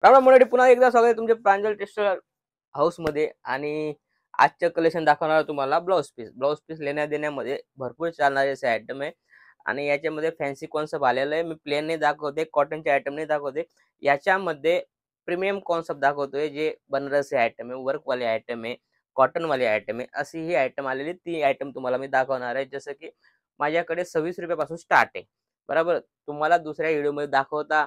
राम मंडळी, पुन्हा एकदा स्वागत आहे तुमचे प्रांजल टेक्सटाईल हाऊस मध्ये. आणि आजचं कलेक्शन दाखवणार तुम्हाला ब्लाउज पीस लेण्या देण्यामध्ये भरपूर चालणारे असे आयटम आहे. आणि याच्यामध्ये फॅन्सी कॉन्सेप्ट आलेलं आहे. मी प्लेन नाही दाखवते, कॉटनचे आयटम नाही दाखवते, याच्यामध्ये प्रीमियम कॉन्सेप्ट दाखवतोय. जे बनारसी आयटम आहे, वर्कवाले आयटम आहे, कॉटनवाले आयटम आहे, अशी ही आयटम आलेली. ती आयटम तुम्हाला मी दाखवणार आहे. जसं की माझ्याकडे 26 रुपयापासून स्टार्ट आहे, बरोबर. तुम्हाला दुसऱ्या व्हिडिओमध्ये दाखवता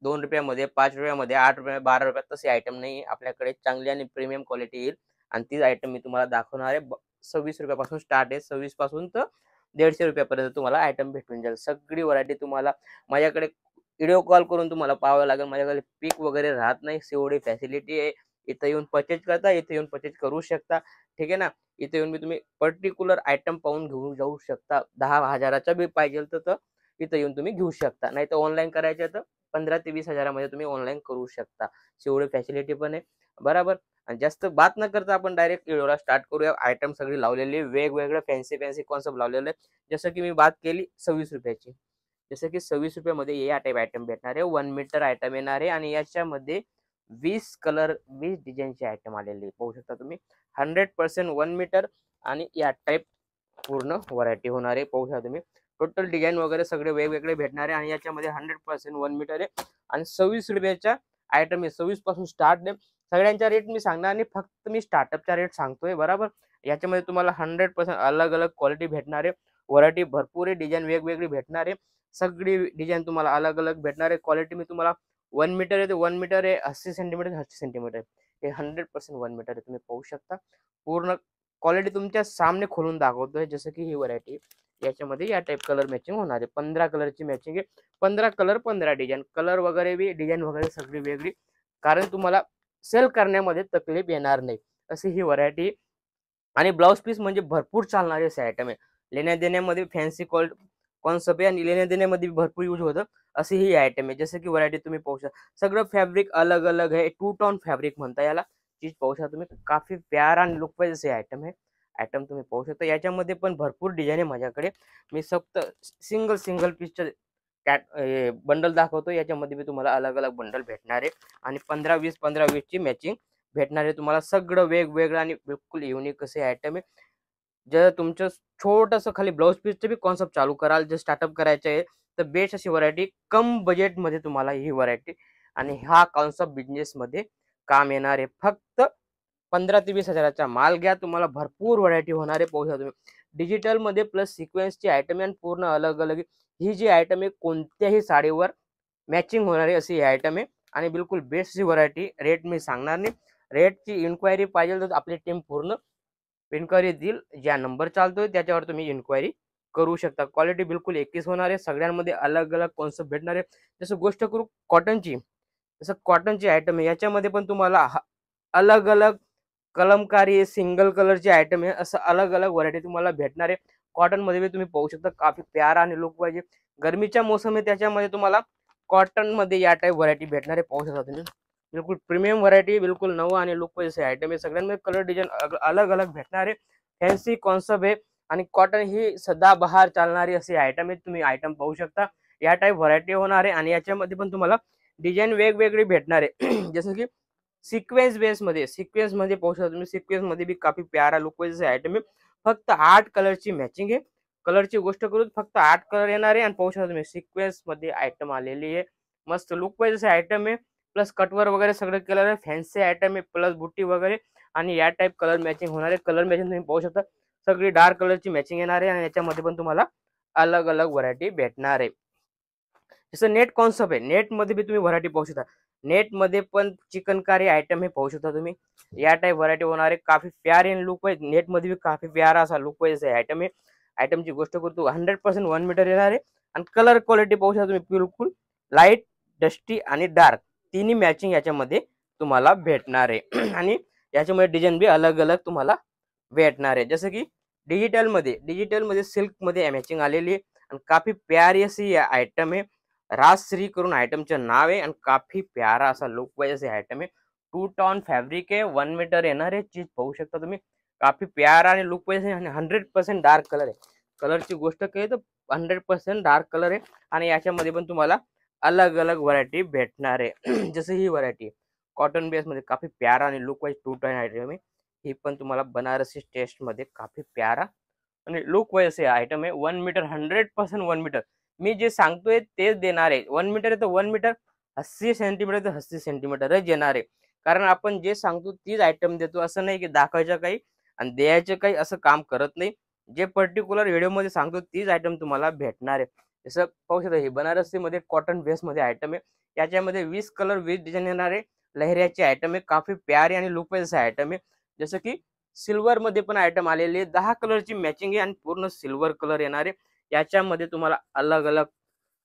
2 रुपयामध्ये, 5 रुपयामध्ये, 8 रुपये, 12 रुपयात तसे आयटम नाही. आपल्याकडे चांगली आणि प्रीमियम क्वालिटी येईल. आणि तीच आयटम मी तुम्हाला दाखवणार आहे. 26 रुपयापासून स्टार्ट आहे. 26 पासून तर 150 रुपयापर्यंत तुम्हाला आयटम भेटून जाईल. सगळी व्हरायटी तुम्हाला माझ्याकडे व्हिडिओ कॉल करून तुम्हाला पाहावं लागेल. माझ्याकडे पिक वगैरे राहत नाही, एवढी फॅसिलिटी आहे. इथं येऊन परचेज करता, इथे येऊन परचेज करू शकता, ठीक आहे ना. इथे येऊन मी तुम्ही पर्टिक्युलर आयटम पाहून घेऊन जाऊ शकता. 10,000चा बी पाहिजे तर इथं येऊन तुम्ही घेऊ शकता. नाही तर ऑनलाईन करायचं तर 15 ते 20 हजारामध्ये तुम्ही ऑनलाईन करू शकता. एवढी फॅसिलिटी पण आहे, बरोबर. आणि जास्त बात न करता आपण डायरेक्ट व्हिडिओला स्टार्ट करूया. आयटम सगळी लावलेली वेगवेगळे फॅन्सी फॅन्सी कॉन्सेप्ट लावलेले आहे. जसं की मी बात केली 26 रुपयाची, जसं की 26 रुपयामध्ये या टाईप आयटम भेटणार आहे. 1 मीटर आयटम येणार आहे आणि याच्यामध्ये 20 कलर, 20 डिझाईनचे आयटम आलेले पाहू शकता तुम्ही. 100% 1 मीटर आणि या टाईप पूर्ण व्हरायटी होणार आहे, पाहू शकता तुम्ही. टोटल डिझाईन वगैरे सगळे वेगवेगळे भेटणार आहे. आणि याच्यामध्ये 100% 1 मीटर आहे आणि 26 रुपयाच्या आयटम आहे. 26 पासून स्टार्ट आहे. सगळ्यांचा रेट मी सांगणार नाही, फक्त मी स्टार्टअपचा रेट सांगतोय, बरोबर. याच्यामध्ये तुम्हाला 100% अलग अलग क्वालिटी भेटणार आहे. व्हरायटी भरपूर आहे, डिझाईन वेगवेगळी भेटणार आहे. सगळी डिझाईन तुम्हाला अलग अलग भेटणार आहे. क्वालिटी मी तुम्हाला 1 मीटर आहे, 1 मीटर आहे, 80 सेंटीमीटर, 80 सेंटीमीटर हे 100% 1 मीटर आहे. तुम्ही पाहू शकता पूर्ण क्वालिटी तुमच्या सामने खोलून दाखवतोय. जसं की ही व्हरायटी, याच्यामध्ये या टाइप कलर मॅचिंग होणार आहे. 15 कलरची मॅचिंग आहे. 15 कलर, 15 डिझाईन, कलर वगैरे बी डिझाईन वगैरे सगळी वेगळी, कारण तुम्हाला सेल करण्यामध्ये तकलीफ येणार नाही, अशी ही व्हरायटी. आणि ब्लाउज पीस म्हणजे भरपूर चालणारे असे आयटम आहे. लेण्या देण्यामध्ये फॅन्सी कॉन्सेप्ट आहे आणि लेण्या देण्यामध्ये भरपूर यूज होतं, अशी ही आयटम आहे. जसं की व्हरायटी तुम्ही पाहू शकता. सगळं फॅब्रिक अलग अलग आहे. 2 टोन फॅब्रिक म्हणता याला. चीज पाहू शकता तुम्ही. काफी प्यारा आणि लुक वाईज असे आयटम आहे. आयटम तुम्ही पाहू शकता. याच्यामध्ये पण भरपूर डिझाईन आहे माझ्याकडे. मी फक्त सिंगल सिंगल पीसचं बंडल दाखवतो. याच्यामध्ये मी तुम्हाला अलग अलग बंडल भेटणार आहे आणि 15-20, 15-20 ची मॅचिंग भेटणार आहे तुम्हाला. सगळं वेगवेगळं आणि बिलकुल युनिक असे आयटम आहे. जर तुमचं छोटंसं खाली ब्लाउज पीसचं बी कॉन्सेप्ट चालू कराल, जर स्टार्टअप करायचं आहे, तर बेस्ट अशी व्हरायटी, कम बजेटमध्ये तुम्हाला ही व्हरायटी आणि हा कॉन्सेप्ट बिझनेसमध्ये काम येणार आहे. फक्त 15 ते 20 हजाराचा माल घ्या, तुम्हाला भरपूर व्हरायटी होणार आहे. पाहू शकता तुम्ही. डिजिटलमध्ये प्लस सिक्वेन्सची आयटम आहे आणि पूर्ण अलग अलग. ही जी आयटम आहे कोणत्याही साडीवर मॅचिंग होणारी अशी ही आयटम आहे आणि बिलकुल बेस्टची व्हरायटी. रेट मी सांगणार नाही. रेटची इन्क्वायरी पाहिजे तर आपली टीम पूर्ण इन्क्वायरी देईल. ज्या नंबर चालतोय त्याच्यावर तुम्ही इन्क्वायरी करू शकता. क्वालिटी बिलकुल एकच होणार आहे. सगळ्यांमध्ये अलग अलग कॉन्सेप्ट भेटणार आहे. जसं गोष्ट करू कॉटनची, जसं कॉटनची आयटम आहे, याच्यामध्ये पण तुम्हाला अलग अलग कलमकारी सिंगल कलरची आयटम आहे. असं अलग अलग व्हरायटी तुम्हाला भेटणार आहे. कॉटन मध्ये बी तुम्ही पाहू शकता, काफी प्यारा आणि लुक पाहिजे. गरमीच्या मोसम आहे, त्याच्यामध्ये तुम्हाला कॉटन मध्ये या टाइप व्हरायटी भेटणार आहे. पाहू शकता तुम्ही. बिलकुल प्रीमियम व्हरायटी, बिलकुल नवं आणि लुक पाहिजे आयटम आहे. सगळ्यांमध्ये कलर डिझाईन अलग अलग भेटणार आहे. फॅन्सी कॉन्सेप्ट आहे आणि कॉटन ही सदाबहार चालणारी अशी आयटम आहे. तुम्ही आयटम पाहू शकता. या टाइप व्हरायटी होणार आहे आणि याच्यामध्ये पण तुम्हाला डिझाईन वेगवेगळी भेटणार आहे. जसं की सिक्वेन्स मध्ये पाहू शकता तुम्ही. सिक्वेन्स मध्ये बी काफी प्यारा लुक वाईज आयटम आहे. फक्त 8 कलरची मॅचिंग आहे. कलरची गोष्ट करू फक्त 8 कलर येणार आहे आणि पाहू शकता तुम्ही सिक्वेन्स मध्ये आयटम आलेली आहे. मस्त लुक वाईज आयटम आहे. प्लस कटवर वगैरे सगळे कलर आहे. फॅन्सी आयटम आहे, प्लस बुट्टी वगैरे आणि या टाइप कलर मॅचिंग होणार आहे. कलर मॅचिंग तुम्ही पाहू शकता. सगळी डार्क कलरची मॅचिंग येणार आहे आणि याच्यामध्ये पण तुम्हाला अलग अलग व्हरायटी भेटणार आहे. जसं नेट कॉन्सेप्ट आहे, नेट मध्ये बी तुम्ही व्हरायटी पाहू शकता. नेट मध्ये पण चिकनकारी आयटम हे पाहू शकता तुम्ही. या टाइप व्हरायटी होणार आहे. काफी प्यारी आणि लुक वाईज नेट मध्ये बी काफी प्यारा असा लुक वाईज आयटम आहे. आयटमची गोष्ट करतो 100% 1 मीटर येणार आहे आणि कलर क्वालिटी पाहू शकता तुम्ही. बिलकुल लाईट, डस्टी आणि डार्क तिन्ही मॅचिंग याच्यामध्ये तुम्हाला भेटणार आहे. आणि याच्यामध्ये डिझाईन बी अलग अलग तुम्हाला भेटणार आहे. जसं की डिजिटल मध्ये सिल्क मध्ये मॅचिंग आलेली आहे आणि काफी प्यारी अशी आयटम आहे. राजश्री करून आयटमचं नाव आहे आणि काफी प्यारा असा लुक वाईज आयटम आहे. 2 टॉन फॅब्रिक आहे. 1 मीटर येणार आहे. चीज पाहू शकता तुम्ही. काफी प्यारा आणि लुक वाईज आहे आणि 100% डार्क कलर आहे. कलरची गोष्ट केली तर 100% डार्क कलर आहे आणि याच्यामध्ये पण तुम्हाला अलग अलग व्हरायटी भेटणार आहे. जसं ही व्हरायटी कॉटन बेस मध्ये काफी प्यारा आणि look wise two tone item आहे. ही पण तुम्हाला बनारसी टेस्ट मध्ये काफी प्यारा आणि लुक वाईज असे आयटम आहे. 1 मीटर 100% 1 मीटर. मी जे सांगतोय तेच देणार आहे. 1 मीटर आहे तर 1 मीटर, 80 सेंटीमीटर तर 80 सेंटीमीटरच येणार आहे. कारण आपण जे सांगतो तीच आयटम देतो. असं नाही की दाखवायचं काही आणि द्यायचं काही, असं काम करत नाही. जे पर्टिक्युलर व्हिडिओमध्ये सांगतो तीच आयटम तुम्हाला भेटणार आहे. जसं पाहू शकता हे बनारसी मध्ये कॉटन बेस मध्ये आयटम आहे. याच्यामध्ये 20 कलर 20 डिझाईन येणार आहे. लहरियाचे आयटम आहे. काफी प्यारे आणि लुक वाईज आयटम आहे. जसं की सिल्वर मध्ये पण आयटम आलेले 10 कलरची मॅचिंग आहे आणि पूर्ण सिल्वर कलर येणार आहे. याच्यामध्ये तुम्हाला अलग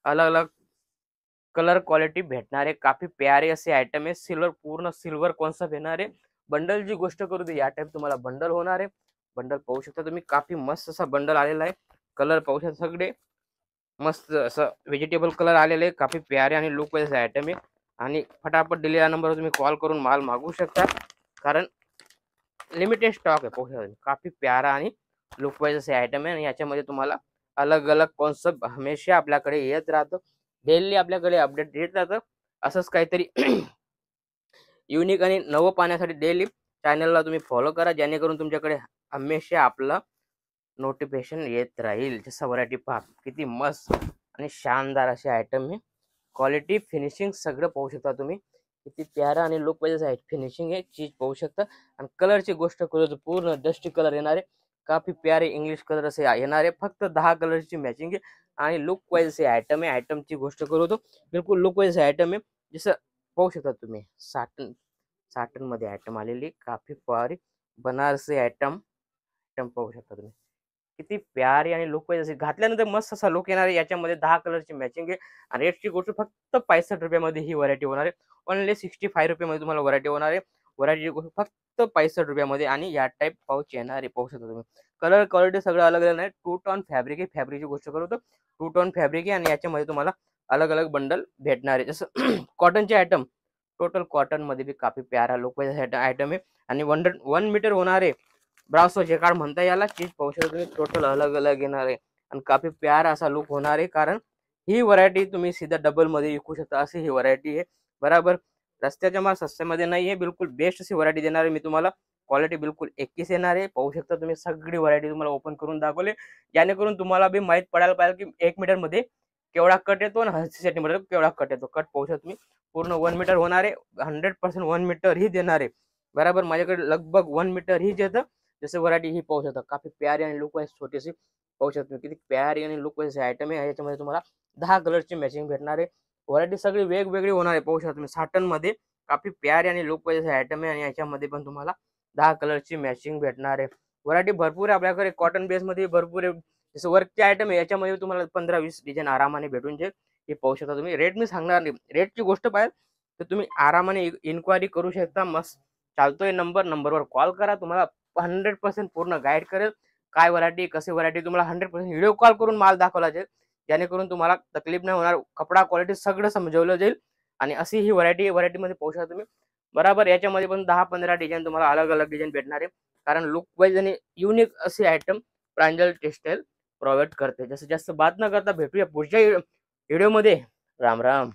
अलग कलर क्वालिटी भेटणार आहे. काफी प्यारे असे आयटम आहे. सिल्वर पूर्ण सिल्वर कॉन्सेप्ट येणार आहे. बंडल जी गोष्ट करू दे, या टाइप तुम्हाला बंडल होणार आहे. बंडल पाहू शकता तुम्ही, काफी मस्त असा बंडल आलेला आहे. कलर पाहू शकता सगळे मस्त असं व्हेजिटेबल कलर आलेले आहे. काफी प्यारे आणि लुक वाईज आयटम आहे. आणि फटाफट दिलेल्या नंबरवर तुम्ही कॉल करून माल मागवू शकता, कारण लिमिटेड स्टॉक आहे. पाहू शकता काफी प्यारा आणि लुक वाईज असे आयटम आहे. आणि याच्यामध्ये तुम्हाला अलग अलग कॉन्सेप्ट हमेशा आपल्याकडे येत राहतं. डेली आपल्याकडे अपडेट येत राहतं. असंच काहीतरी युनिक आणि नवं पाहण्यासाठी डेली चॅनलला तुम्ही फॉलो करा, जेणेकरून तुमच्याकडे हमेशा आपलं नोटिफिकेशन येत राहील. जसं व्हरायटी पहा किती मस्त आणि शानदार असे आयटम आहे. क्वालिटी फिनिशिंग सगळं पाहू शकता तुम्ही. किती प्यारा आणि लुक वाईज आहे फिनिशिंग आहे. चीज पाहू शकता. आणि कलरची गोष्ट करू तर पूर्ण डस्टी कलर येणार आहे. काफी प्यारे इंग्लिश कलर असे येणार आहे. फक्त 10 कलरची मॅचिंग आहे आणि लुक वाईज असे आयटम आहे. आयटमची गोष्ट करू तो बिलकुल लुक वाईज आयटम आहे. जसं पाहू शकता तुम्ही साटन मध्ये आयटम आलेली काफी प्यारी बनारसी आयटम पाहू शकता तुम्ही. किती प्यारी आणि लुक वाईज असे घातल्यानंतर मस्त असा लुक येणार आहे. याच्यामध्ये 10 कलरची मॅचिंग आहे. आणि रेटची गोष्ट फक्त 65 रुपयामध्ये ही व्हरायटी होणार आहे. ओनली 65 रुपयामध्ये तुम्हाला व्हरायटी होणार आहे. व्हरायटीची गोष्ट फक्त 65 रुपयामध्ये. आणि या टाईप पाऊच येणार आहे. पाहू शकता तुम्ही. कलर क्वालिटी सगळं अलग अलग आहे. 2 टोन फॅब्रिक आहे. फॅब्रिकची गोष्ट करू तर 2 टोन फॅब्रिक आहे. आणि याच्यामध्ये तुम्हाला अलग अलग बंडल भेटणार आहे. जसं कॉटनचे आयटम टोटल कॉटन मध्ये बी काफी प्यारा लुक वाईज आयटम आहे. आणि 1 मीटर होणार आहे. ब्राउसो जे कार्ड म्हणता याला चीज पाहू शकता तुम्ही. टोटल अलग अलग येणार आहे. आणि काफी प्यारा असा लुक होणार आहे. कारण ही व्हरायटी तुम्ही सीधा डबल मध्ये विकू शकता, अशी ही व्हरायटी आहे. बराबर रस्त्याच्या माल सस्त्यामध्ये नाही आहे. बिलकुल बेस्ट अशी व्हरायटी देणार आहे मी तुम्हाला. क्वालिटी बिलकुल एकच येणार आहे. पाहू शकता तुम्ही सगळी व्हरायटी तुम्हाला ओपन करून दाखवले, जेणेकरून तुम्हाला बी माहित पडायला पाहिजे की 1 मीटर मध्ये केवढा कट येतो आणि 80 सेंटीमीटर केवढा कट येतो. कट पाहू शकता तुम्ही. पूर्ण 1 मीटर होणार आहे. 100% 1 मीटर ही देणार आहे. बराबर माझ्याकडे लगभग 1 मीटर ही येतं. जसं व्हरायटी ही पाहू शकता. काफी प्यारी आणि लुक वाईज छोटीशी पाहू शकता किती प्यारी आणि लुक वाईज आयटम आहे. याच्यामध्ये तुम्हाला 10 कलरची मॅचिंग भेटणार आहे. व्हरायटी सगळी वेगवेगळी होणार आहे. पाहू शकता तुम्ही. साटन मध्ये काफी प्यारी आणि लुक वाईज आयटम आहे. आणि याच्यामध्ये पण तुम्हाला 10 कलरची मॅचिंग भेटणार आहे. व्हरायटी भरपूर आहे आपल्याकडे. कॉटन बेस मध्ये भरपूर आहे. जसं वर्कचे आयटम आहे याच्यामध्ये तुम्हाला 15-20 डिझाईन आरामाने भेटून जाईल. हे पाहू शकता तुम्ही. रेट मी सांगणार नाही. रेटची गोष्ट पाहिजे तर तुम्ही आरामाने इन्क्वायरी करू शकता. मस्त चालतोय नंबरवर कॉल करा. तुम्हाला 100% पूर्ण गाईड करेल. काय व्हरायटी कशी व्हरायटी तुम्हाला 100% व्हिडिओ कॉल करून माल दाखवला जाईल, जेणेकरून तुम्हाला तकलीफ नाही होणार. कपडा क्वालिटी सगळं समजवलं जाईल. आणि अशी ही व्हरायटीमध्ये पाहू शकता तुम्ही. बराबर याच्यामध्ये पण 10-15 डिझाईन तुम्हाला अलग अलग डिझाईन भेटणार आहे. कारण लुक वाईज आणि युनिक असे आयटम प्रांजल टेक्सटाईल प्रोव्हाइड करते. जसं जास्त बात न करता भेटूया पुढच्या व्हिडिओमध्ये. राम राम.